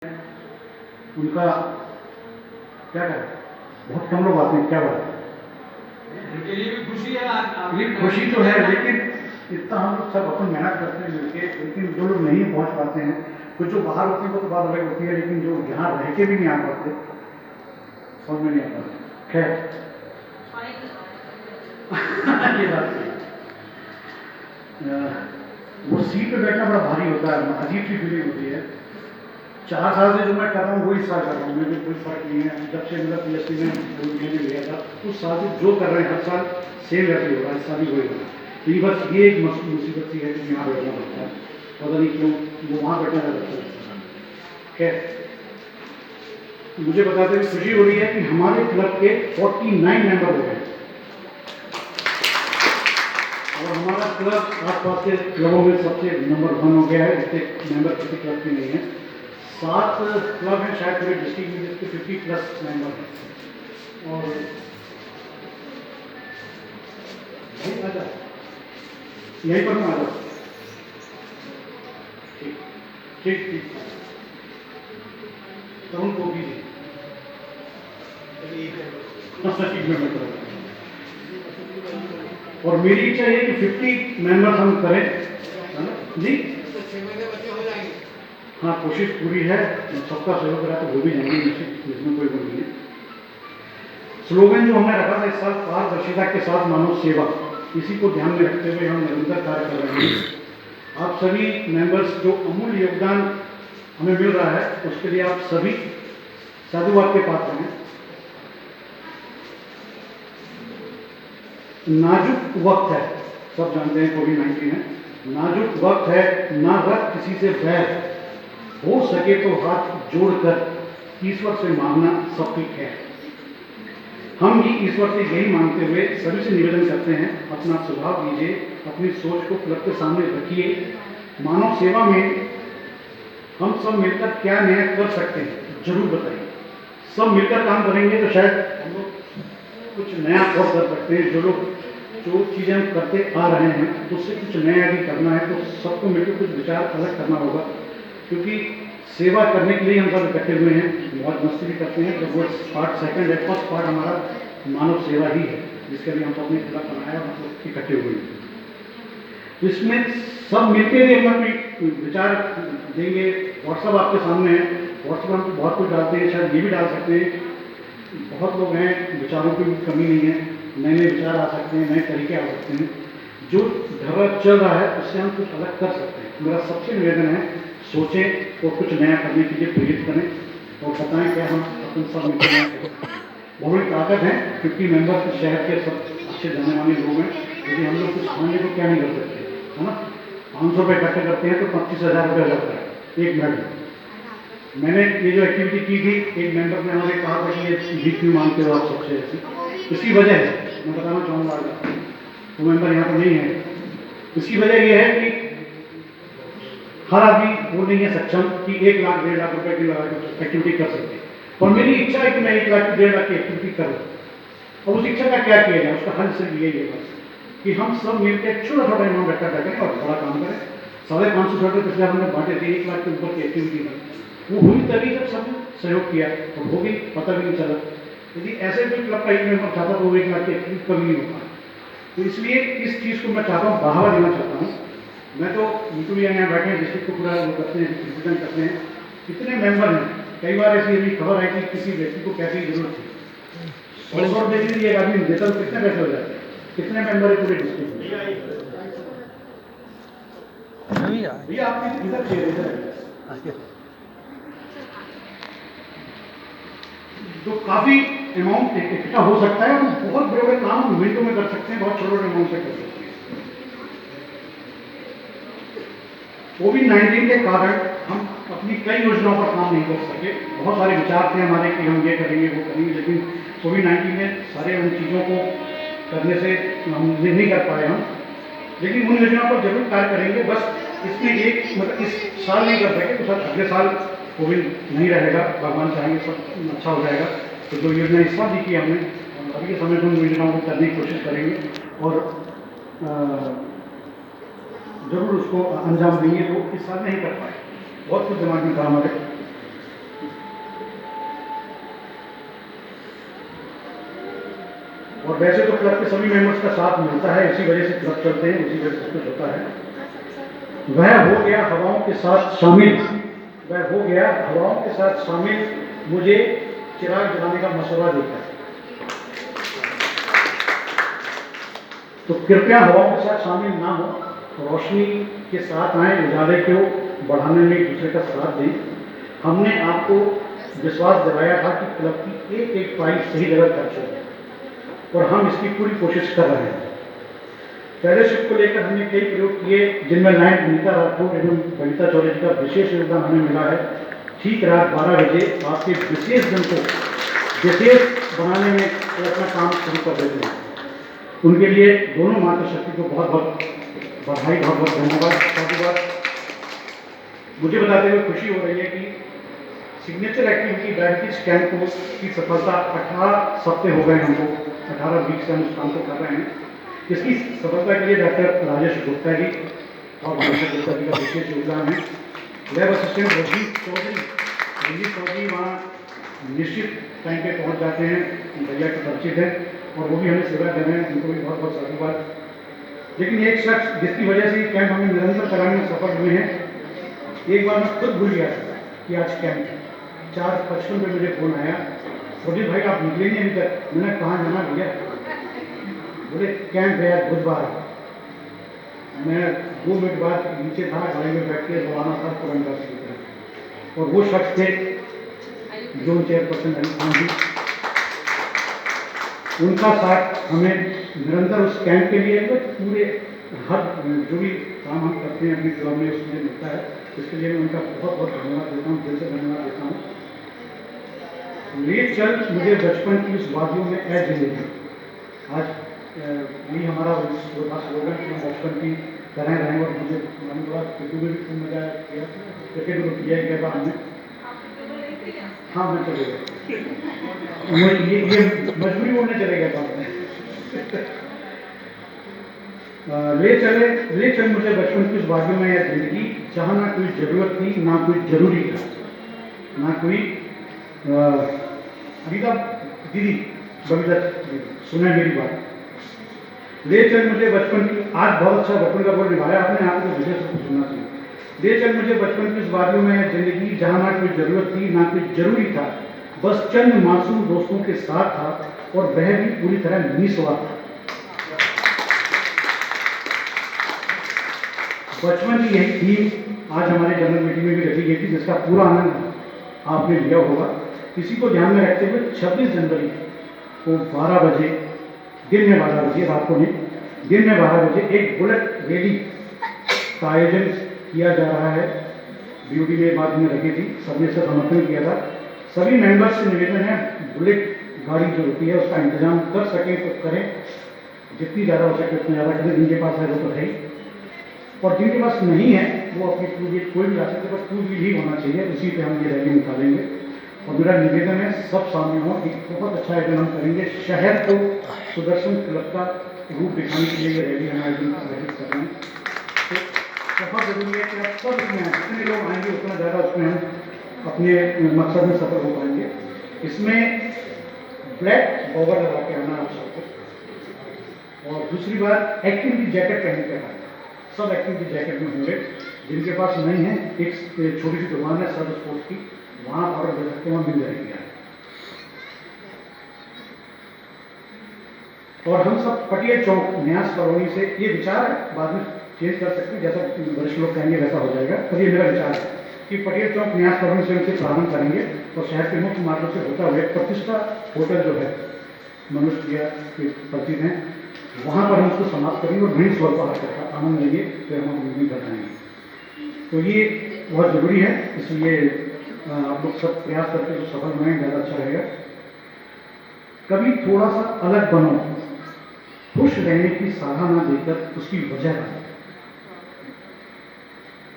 उनका क्या करें, बहुत कम लोग आते हैं, क्या बात है। उनके लिए भी खुशी है। ये खुशी तो है, लेकिन इतना हम लोग सब अपन मेहनत करते हैं मिलके, लेकिन जो लोग नहीं पहुंच पाते हैं, कुछ जो बाहर होते हैं वो तो बात अलग होती है, लेकिन जो यहाँ रह के भी नहीं आ पाते, समझ में नहीं आता। खैर ये बात है। वो सीट पे बैठना बड़ा भारी होता है, अजीब सी फीलिंग होती है। 4 साल से जो मैं कर रहा हूँ वही साल कर रहा हूँ, मुझे कोई फर्क नहीं है। जब से मेरा PhD में मैंने लिया था उस साल से जो कर रहे हैं हर साल सेम वैसे होगा, इस साल भी वही होगा। तो ये बस ये एक मुसीबत सी है कि यहाँ बैठना पड़ता है, पता नहीं क्यों वो वहाँ बैठना ज़्यादा अच्छा लगता है। खैर मुझे बताते हुए खुशी हो रही है कि हमारे क्लब के 49 मेंबर हो गए और हमारा क्लब आसपास के क्लबों में सबसे नंबर 1 हो गया है। इससे मेंबर किसी क्लब की नहीं है। 7 क्लब हैं शायद पूरे डिस्ट्रिक्ट में जिसके 50+ मेंबर हैं। और यहीं पर हूँ, आ जाओ। ठीक ठीक ठीक तरुण को भी और मेरी इच्छा ये कि 50 मेंबर्स हम करें, है ना जी। हाँ कोशिश पूरी है, सबका सहयोग रहा तो हो भी जाएंगे निश्चित, इसमें कोई वो नहीं है। स्लोगन जो हमने रखा था इस साल, पारदर्शिता के साथ मानव सेवा, इसी को ध्यान में रखते हुए हम निरंतर कार्य कर रहे हैं। आप सभी मेंबर्स जो अमूल्य योगदान हमें मिल रहा है उसके लिए आप सभी साधुवाद के पात्र हैं। नाजुक वक्त है, सब जानते हैं कोविड-19 है, नाजुक वक्त है, ना रख किसी से बैर, हो सके तो हाथ जोड़कर ईश्वर से मांगना सब ठीक है। हम भी ईश्वर से यही मांगते हुए सभी से निवेदन करते हैं, अपना सुझाव दीजिए, अपनी सोच को क्लब के सामने रखिए। मानव सेवा में हम सब मिलकर क्या नया कर सकते हैं, जरूर बताइए। सब मिलकर काम करेंगे तो शायद हम लोग कुछ नया और कर सकते हैं। जो चीज़ें हम करते आ रहे हैं उससे कुछ नया भी करना है तो सबको मिलकर कुछ विचार अलग करना होगा, क्योंकि सेवा करने के लिए हम सब इकट्ठे हुए हैं। बहुत मस्ती भी करते हैं, तो वो पार्ट सेकंड है, फर्स्ट पार्ट हमारा मानव सेवा ही है जिसके लिए हम सब ने क्लब बनाया, मतलब इकट्ठे हुए हैं। इसमें सब मिलकर भी अपना कोई विचार देंगे। व्हाट्सअप आपके सामने है, व्हाट्सअप हम बहुत कुछ डालते हैं, शायद ये भी डाल सकते हैं। बहुत लोग हैं, विचारों की कमी नहीं है, नए नए विचार आ सकते हैं, नए तरीके आ सकते हैं। जो ढर्रा चल रहा है उससे हम कुछ अलग कर सकते हैं। मेरा सबसे निवेदन है, सोचें और कुछ नया करने के लिए प्रेरित करें और बताएं क्या हम अपन सब मिलकर बहुत बड़ी ताकत है। 50 मेंबर्स शहर के सब अच्छे जाने वाले लोग हैं, यदि हम लोग कुछ खाने को क्या नहीं कर सकते, है ना। 500 रुपये इकट्ठे करते हैं तो 25,000 रुपये लगता है एक मेंबर। मैंने ये जो एक्टिविटी की थी, एक मेंबर ने हमारे कहा था कि ये भीख क्यों मांगते हो आप सबसे ऐसी, इसकी वजह है मैं बताना चाहूँगा। तो मेंबर यहाँ पर नहीं है, इसकी वजह ये है कि हर आदमी वो नहीं है सक्षम कि 1 लाख 1.5 लाख रुपए की लगा के एक्टिविटी कर सकते। और मेरी इच्छा है कि मैं 1 लाख 1.5 लाख की एक्टिविटी करूँ। और उस इच्छा का क्या किया जाए, उसका हल सिर्फ यही है बस कि हम सब मिलकर छोटा छोटा अमाउंट इकट्ठा करें और बड़ा काम करें। 550 छोटे पिछले हमने बांटे थे 1 लाख के ऊपर की एक्टिविटी में, वो हुई तभी जब सब सहयोग किया और होगी, पता भी नहीं चला। यदि ऐसे कोई क्लब का एक मेंबर चाहता तो वो 1 लाख की एक्टिविटी कभी नहीं होता। तो इसलिए इस चीज़ को मैं चाहता हूँ, बढ़ावा देना चाहता हूँ। मैं तो यूट्यूब यहाँ बैठे हैं, डिस्ट्रिक्ट को पूरा वो करते हैं, रिप्रेजेंट करते हैं। कितने मेंबर हैं, कई बार ऐसी अभी खबर आई कि किसी व्यक्ति को पैसे की जरूरत थी, 100 रुपये के लिए एक आदमी देता तो कितने पैसे हो जाते हैं। कितने मेंबर है पूरे डिस्ट्रिक्ट में भैया, आपकी इधर तो काफ़ी अमाउंट इकट्ठा हो सकता है और बहुत बड़े बड़े काम हम मिनटों में कर सकते हैं, बहुत छोटे छोटे अमाउंट से कर सकते हैं। कोविड-19 के कारण हम अपनी कई योजनाओं पर काम नहीं कर सके। बहुत सारे विचार थे हमारे कि हम ये करेंगे वो करेंगे, लेकिन कोविड-19 में सारे उन चीज़ों को करने से हम नहीं कर पाए हम। लेकिन उन योजनाओं पर जरूर कार्य करेंगे। बस इसमें एक मतलब इस साल नहीं कर सके तो सर अगले साल कोविड नहीं रहेगा, भगवान चाहेंगे सब अच्छा हो जाएगा। तो जो योजना इस साल दी की हमने, अभी के समय में उन योजनाओं को करने की कोशिश करेंगे और जरूर उसको अंजाम देंगे। तो इस साल नहीं कर पाए, बहुत कुछ दिमाग में था हमारे। और वैसे तो क्लब के सभी मेंबर्स का साथ मिलता है, इसी वजह से क्लब चलते हैं, उसी वजह से कुछ होता है। वह हो गया हवाओं के साथ शामिल, वह हो गया हवाओं के साथ शामिल, मुझे चिराग जलाने का मशवरा देकर। तो कृपया हवाओं के साथ शामिल ना हो, रोशनी के साथ आए, उजाले को बढ़ाने में एक दूसरे का साथ दें। हमने आपको विश्वास दिलाया था कि क्लब की एक एक फाइल सही जगह खर्च होगी और हम इसकी पूरी कोशिश कर रहे हैं। फेलोशिप को लेकर हमने कई प्रयोग किए, जिनमें लायन नीता राठौर एवं बबीता चौधरी का विशेष योगदान हमें मिला है। ठीक रात 12 बजे आपके विशेष दिन को विशेष बनाने में वो अपना काम शुरू कर देते हैं। उनके लिए दोनों मातृशक्ति को बहुत बहुत बधाई, बहुत बहुत धन्यवाद, साधुवाद। मुझे बताते हुए खुशी हो रही है कि सिग्नेचर एक्टिविटी डायबिटीज कैंप की सफलता 18 सप्ताह हो गए हमको, 18 वीक से हम उस काम को कर रहे हैं। इसकी सफलता के लिए डॉक्टर राजेश गुप्ता जी और राजेश गुप्ता जी का विशेष योगदान है। लैब असिस्टेंट रंजीत चौधरी वहाँ निश्चित टाइम पे पहुँच जाते हैं, भैया के परिचित हैं और वो भी हमें सेवा कर रहे हैं, उनको भी बहुत बहुत साधुवाद। लेकिन एक शख्स जिसकी वजह से कैंप हमें निरंतर कराने में सफल हुए हैं, एक बार मैं खुद भूल गया कि आज कैंप है। 4:55 पे मुझे फोन आया, बोले भाई आप निकले नहीं अभी तक। मैंने कहाँ जाना भैया? बोले कैंप है आज बुधवार। मैं 2 मिनट बाद नीचे था, गाड़ी में बैठ के रवाना था तुरंत की तरफ। और वो शख्स थे जोन चेयरपर्सन अली खान जी। उनका साथ हमें निरंतर उस कैंप के लिए पूरे हर जो भी काम हम करते हैं अपनी क्लब में उसमें मिलता है। इसके लिए मैं उनका बहुत बहुत धन्यवाद देता हूँ, दिल से धन्यवाद देता हूँ। ले चल मुझे बचपन की उस वादियों में ऐ जिंदगी, आज यही हमारा वो था स्लोगन कि हम बचपन की तरह रहें। और मुझे मन थोड़ा क्रिकेट में भी खूब मजा किया, क्रिकेट में किया ही गया था हमने। हाँ मैं चले गया, ये मजबूरी बोलने चले गया था। ले चल मुझे बचपन की उस वादियों में यह जिंदगी, जहाँ ना कोई ज़रूरत थी ना कोई जरूरी था, ना कोई अनीता दीदी बबीता सुना मेरी बात। ले चल मुझे बचपन की, आज बहुत अच्छा बचपन का बोल निभाया आपने, यहाँ पे विशेष रूप से सुनना चाहिए। ले चल मुझे बचपन की उस वादियों में यह जिंदगी, जहाँ ना कोई ज़रूरत थी ना कोई जरूरी था, बस चंद मासूम दोस्तों के साथ था और वह भी पूरी तरह निस्वार्थ था। बचपन की यही थीम आज हमारे जनरल मीटिंग में भी रखी गई थी, जिसका पूरा आनंद आपने लिया होगा। इसी को ध्यान में रखते हुए 26 जनवरी को 12 बजे, दिन में 12 बजे, रात को नहीं, दिन में 12 बजे एक बुलेट रैली का आयोजन किया जा रहा है। ब्यूटी में बात में रखी थी, सबने इसका समर्थन किया था। सभी मेंबर्स से निवेदन है, बुलेट गाड़ी जो होती है उसका इंतजाम कर सकें तो करें, जितनी ज़्यादा हो सके उतना ज़्यादा करें। जिनके पास है वो तो है ही, और जिनके पास नहीं है वो अपनी टू व्हील कोई भी ला सकते, बस 2 व्हील ही होना चाहिए, उसी पे हम ये रैली निकालेंगे। और मेरा निवेदन है सब सामने हो, एक बहुत अच्छा आयोजन हम करेंगे। शहर को सुदर्शन क्लब का रूप दिखाने के लिए ये रैली हम आयोजन कर रहे हैं। तो बहुत जरूरी है कि आप सब इसमें आए, जितने लोग आएंगे उतना ज़्यादा उसमें हम अपने मकसद में सफल हो पाएंगे। इसमें ब्लैक बॉगर लगा के आना आप सबको। और दूसरी बात, एक्टिविटी जैकेट पहन के आना, सब एक्टिविटी जैकेट में होंगे। जिनके पास नहीं है, एक छोटी सी दुकान है सब स्पोर्ट्स की, वहाँ ऑर्डर दे सकते हैं, वहाँ मिल जाएंगे। और हम सब पटिया चौक न्यास कॉलोनी से, ये विचार है, बाद में चेंज कर सकते हैं, जैसा वरिष्ठ लोग कहेंगे वैसा हो जाएगा, पर ये मेरा विचार है कि पटिया चौक न्यास कॉलोनी से उनसे प्रारंभ करेंगे और शहर के मुख्य मार्गों से होता हुए प्रतिष्ठा होटल जो है मनुष्य के प्रसिद्ध हैं, वहाँ पर हम उसको समाप्त करेंगे और वहीं स्वल्पाहार का आनंद लेंगे, फिर हम अपनी कर पाएंगे। तो ये बहुत ज़रूरी है, इसलिए आप लोग सब प्रयास करके जो सफल बनाएं ज़्यादा अच्छा रहेगा। कभी थोड़ा सा अलग बनो, खुश रहने की सराहना देकर उसकी वजह बनाओ।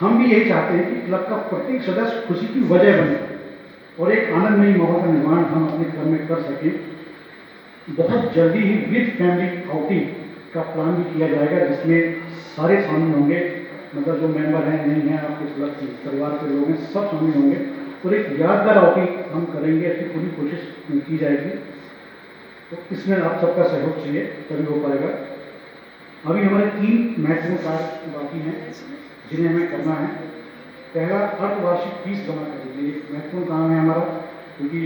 हम भी यही चाहते हैं कि क्लब का प्रत्येक सदस्य खुशी की वजह बने और एक आनंदमयी माहौल का निर्माण हम अपने क्लब में कर सकें। बहुत जल्दी ही विद फैमिली आउटिंग का प्लान भी किया जाएगा, जिसमें सारे शामिल होंगे, मतलब जो मेंबर हैं नहीं हैं, आपके क्लब परिवार के लोग हैं, सब शामिल होंगे और एक यादगार आउटिंग हम करेंगे, ऐसी पूरी कोशिश की जाएगी। तो इसमें आप सबका सहयोग चाहिए तभी हो पाएगा। अभी हमारे 3 महत्वपूर्ण कार्य बाकी हैं जिन्हें हमें करना है। पहला, अर्धवार्षिक फीस जमा करनी है। एक महत्वपूर्ण काम है हमारा, क्योंकि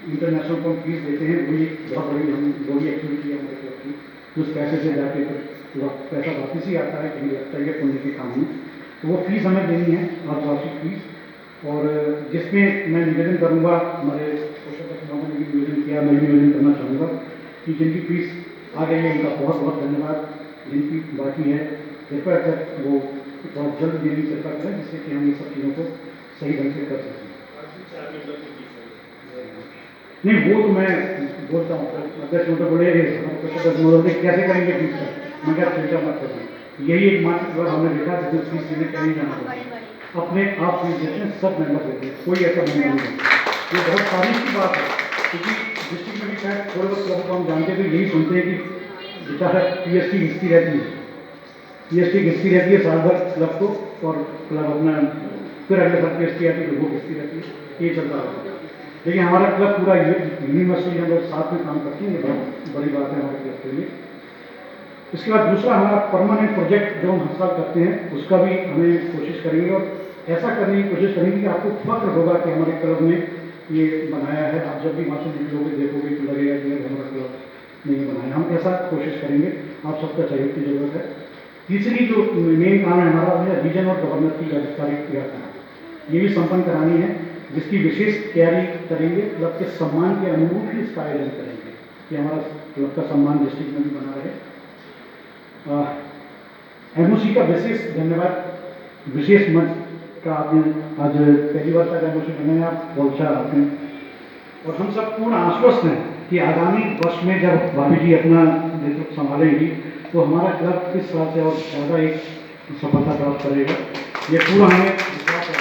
इंटरनेशनल को हम फीस देते हैं, वही बहुत बड़ी एक्टिविटी है हमारे क्लब की। उस पैसे से जाके फिर पैसा वापस ही आता है, कहीं लगता है पुण्य के काम में। तो वो फीस हमें देनी है, अर्धवार्षिक फीस, और जिसमें मैं निवेदन करूँगा, हमारे पोषक ने भी निवेदन किया, मैं भी निवेदन करना चाहूँगा कि जिनकी फीस आ गई है उनका बहुत बहुत धन्यवाद। जिनकी बाकी है कृपया कर वो बहुत जल्द देने की कृपा करें, जिससे कि हम ये सब चीज़ों को सही ढंग से कर सकें। नहीं, वो तो मैं बोलता हूँ, अध्यक्ष मतलब बोले कैसे करेंगे फीस का, मैं क्या चिंता मत करूँ। यही एकमात्र बार हमने देखा जिसमें फीस देने कहीं जाना पड़ता, अपने आप फीस देते हैं, सब मेंबर देते हैं, कोई ऐसा नहीं है। ये बहुत तारीफ की बात है, क्योंकि डिस्ट्रिक्ट में भी शायद थोड़े बहुत क्लब को हम जानते हैं तो यही सुनते हैं कि बेचारा पीएसटी हिस्ट्री रहती है, पीएसटी हिस्ट्री रहती है साल भर क्लब को, और क्लब अपना फिर अगले साल पीएसटी आती है तो वो हिस्ट्री रहती है, ये चलता रहता है। लेकिन हमारा क्लब पूरा यूनिवर्सिटी हम लोग साथ में काम करते हैं, ये बहुत बड़ी बात है हमारे क्लब के लिए। इसके बाद दूसरा हमारा परमानेंट प्रोजेक्ट जो हम हर साल करते हैं, उसका भी हमें कोशिश करेंगे, और ऐसा करने की कोशिश करेंगे कि आपको फक्र होगा कि हमारे क्लब ने ये बनाया है। आप जब भी वहाँ से निकलोगे देखोगे तो लगेगा कि हमारा क्लब ने ये बनाया। हम ऐसा कोशिश करेंगे, आप सबका सहयोग की जरूरत है। तीसरी जो मेन काम है हमारा, है रीजन और गवर्नर की आधिकारिक यात्रा, ये भी संपन्न करानी है, जिसकी विशेष तैयारी करेंगे। क्लब के सम्मान के अनुरूप ही इसका आयोजन करेंगे कि हमारा क्लब का सम्मान डिस्ट्रिक्ट में भी बना रहे। एमओसी का विशेष धन्यवाद, विशेष मंच का आपने आज पहली बार तक एमओसी बनाया, आप बहुत आपने, और हम सब पूर्ण आश्वस्त हैं कि आगामी वर्ष में जब भाभी जी अपना नेतृत्व संभालेंगी तो हमारा क्लब इस साल से और ज़्यादा एक सफलता प्राप्त करेगा, ये पूरा हमें विश्वास है।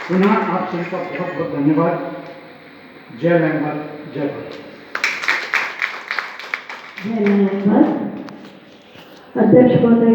पुनः आप सभी का बहुत बहुत धन्यवाद। जय लैंडमार्क, जय भारत। धन्यवाद अध्यक्ष महोदय।